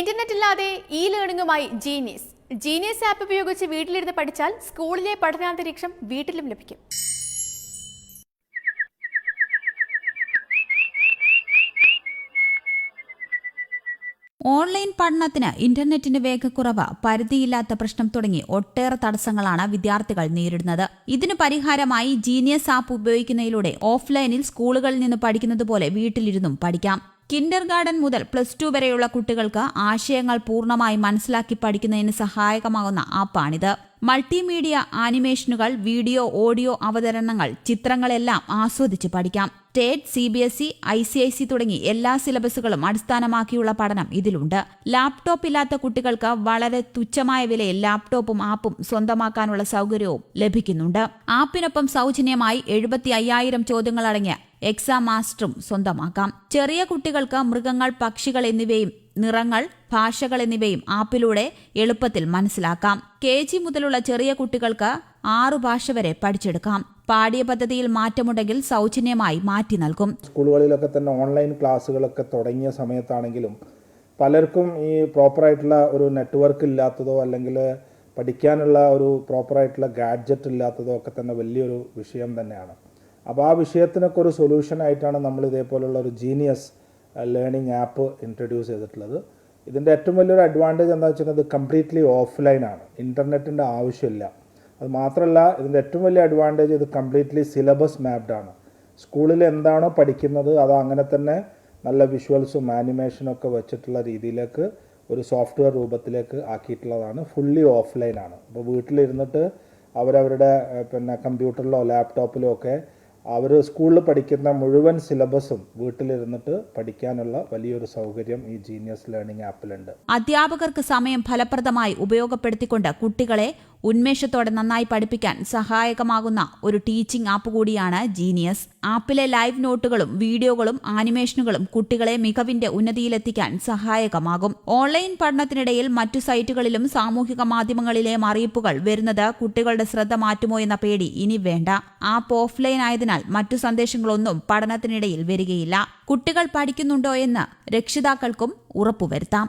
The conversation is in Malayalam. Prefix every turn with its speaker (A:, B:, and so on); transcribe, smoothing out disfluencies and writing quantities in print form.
A: ഇന്റർനെറ്റ് ഇല്ലാതെ ലേണിംഗുമായി ജീനിയസ് ആപ്പ് ഉപയോഗിച്ച് വീട്ടിലിരുന്ന് പഠിച്ചാൽ സ്കൂളിലെ പഠനാന്തരീക്ഷം വീട്ടിലും ലഭിക്കും.
B: ഓൺലൈൻ പഠനത്തിന് ഇന്റർനെറ്റിന്റെ വേഗക്കുറവ്, പരിധിയില്ലാത്ത പ്രശ്നം തുടങ്ങി ഒട്ടേറെ തടസ്സങ്ങളാണ് വിദ്യാർത്ഥികൾ നേരിടുന്നത്. ഇതിനു പരിഹാരമായി ജീനിയസ് ആപ്പ് ഉപയോഗിക്കുന്നതിലൂടെ ഓഫ്ലൈനിൽ സ്കൂളുകളിൽ നിന്ന് പഠിക്കുന്നതുപോലെ വീട്ടിലിരുന്നും പഠിക്കാം. കിൻഡർ ഗാർഡൻ മുതൽ +2 വരെയുള്ള കുട്ടികൾക്ക് ആശയങ്ങൾ പൂർണ്ണമായി മനസ്സിലാക്കി പഠിക്കുന്നതിന് സഹായകമാകുന്ന ആപ്പാണിത്. മൾട്ടിമീഡിയ ആനിമേഷനുകൾ, വീഡിയോ, ഓഡിയോ അവതരണങ്ങൾ, ചിത്രങ്ങളെല്ലാം ആസ്വദിച്ച് പഠിക്കാം. സ്റ്റേറ്റ്, CBSE, ICIC തുടങ്ങി എല്ലാ സിലബസുകളും അടിസ്ഥാനമാക്കിയുള്ള പഠനം ഇതിലുണ്ട്. ലാപ്ടോപ്പ് ഇല്ലാത്ത കുട്ടികൾക്ക് വളരെ തുച്ഛമായ വിലയിൽ ലാപ്ടോപ്പും ആപ്പും സ്വന്തമാക്കാനുള്ള സൗകര്യവും ലഭിക്കുന്നുണ്ട്. ആപ്പിനൊപ്പം സൗജന്യമായി 75,000 ചോദ്യങ്ങളടങ്ങിയ എക്സാം മാസ്റ്ററും സ്വന്തമാക്കാം. ചെറിയ കുട്ടികൾക്ക് മൃഗങ്ങൾ, പക്ഷികൾ എന്നിവയും നിറങ്ങൾ, ഭാഷകൾ എന്നിവയും ആപ്പിലൂടെ എളുപ്പത്തിൽ മനസ്സിലാക്കാം. KG മുതലുള്ള ചെറിയ കുട്ടികൾക്ക് 6 ഭാഷ വരെ പഠിച്ചെടുക്കാം. പാഠ്യ പദ്ധതിയിൽ മാറ്റമുണ്ടെങ്കിൽ സൗജന്യമായി മാറ്റി നൽകും.
C: സ്കൂളുകളിലൊക്കെ തന്നെ ഓൺലൈൻ ക്ലാസ്സുകളൊക്കെ തുടങ്ങിയ സമയത്താണെങ്കിലും പലർക്കും ഈ പ്രോപ്പറായിട്ടുള്ള ഒരു നെറ്റ്വർക്ക് ഇല്ലാത്തതോ അല്ലെങ്കിൽ പഠിക്കാനുള്ള ഒരു പ്രോപ്പറായിട്ടുള്ള ഗാഡ്ജറ്റ് ഇല്ലാത്തതോ ഒക്കെ തന്നെ വലിയൊരു വിഷയം തന്നെയാണ്. അപ്പോൾ ആ വിഷയത്തിനൊക്കെ ഒരു സൊല്യൂഷനായിട്ടാണ് നമ്മൾ ഇതേപോലുള്ള ഒരു ജീനിയസ് ലേണിംഗ് ആപ്പ് ഇൻട്രൊഡ്യൂസ് ചെയ്തിട്ടുള്ളത്. ഇതിൻ്റെ ഏറ്റവും വലിയൊരു അഡ്വാൻറ്റേജ് എന്താ വെച്ചാൽ ഇത് കംപ്ലീറ്റ്ലി ഓഫ്ലൈനാണ്, ഇൻ്റർനെറ്റിൻ്റെ ആവശ്യമില്ല. അത് മാത്രമല്ല, ഇതിൻ്റെ ഏറ്റവും വലിയ അഡ്വാൻറ്റേജ് ഇത് കംപ്ലീറ്റ്ലി സിലബസ് മാപ്ഡ് ആണ്. സ്കൂളിൽ എന്താണോ പഠിക്കുന്നത് അത് അങ്ങനെ തന്നെ നല്ല വിഷ്വൽസും ആനിമേഷനൊക്കെ വെച്ചിട്ടുള്ള രീതിയിലേക്ക് ഒരു സോഫ്റ്റ്വെയർ രൂപത്തിലേക്ക് ആക്കിയിട്ടുള്ളതാണ്. ഫുള്ളി ഓഫ്ലൈനാണ്. അപ്പോൾ വീട്ടിലിരുന്നിട്ട് അവരവരുടെ കമ്പ്യൂട്ടറിലോ ലാപ്ടോപ്പിലോ ഒക്കെ അവർ സ്കൂളിൽ പഠിക്കുന്ന മുഴുവൻ സിലബസും വീട്ടിലിരുന്നിട്ട് പഠിക്കാനുള്ള വലിയൊരു സൗകര്യം ഈ ജീനിയസ് ലേണിംഗ് ആപ്പിലുണ്ട്.
B: അധ്യാപകർക്ക് സമയം ഫലപ്രദമായി ഉപയോഗപ്പെടുത്തിക്കൊണ്ട് കുട്ടികളെ ഉന്മേഷത്തോടെ നന്നായി പഠിപ്പിക്കാൻ സഹായകമാകുന്ന ഒരു ടീച്ചിംഗ് ആപ്പ് കൂടിയാണ് ജീനിയസ്. ആപ്പിലെ ലൈവ് നോട്ടുകളും വീഡിയോകളും ആനിമേഷനുകളും കുട്ടികളെ മികവിന്റെ ഉന്നതിയിലെത്തിക്കാൻ സഹായകമാകും. ഓൺലൈൻ പഠനത്തിനിടയിൽ മറ്റു സൈറ്റുകളിലും സാമൂഹിക മാധ്യമങ്ങളിലെയും അറിയിപ്പുകൾ വരുന്നത് കുട്ടികളുടെ ശ്രദ്ധ മാറ്റുമോ എന്ന പേടി ഇനി വേണ്ട. ആപ്പ് ഓഫ്ലൈൻ ആയതിനാൽ മറ്റു സന്ദേശങ്ങളൊന്നും പഠനത്തിനിടയിൽ വരികയില്ല. കുട്ടികൾ പഠിക്കുന്നുണ്ടോ എന്ന് രക്ഷിതാക്കൾക്കും ഉറപ്പുവരുത്താം.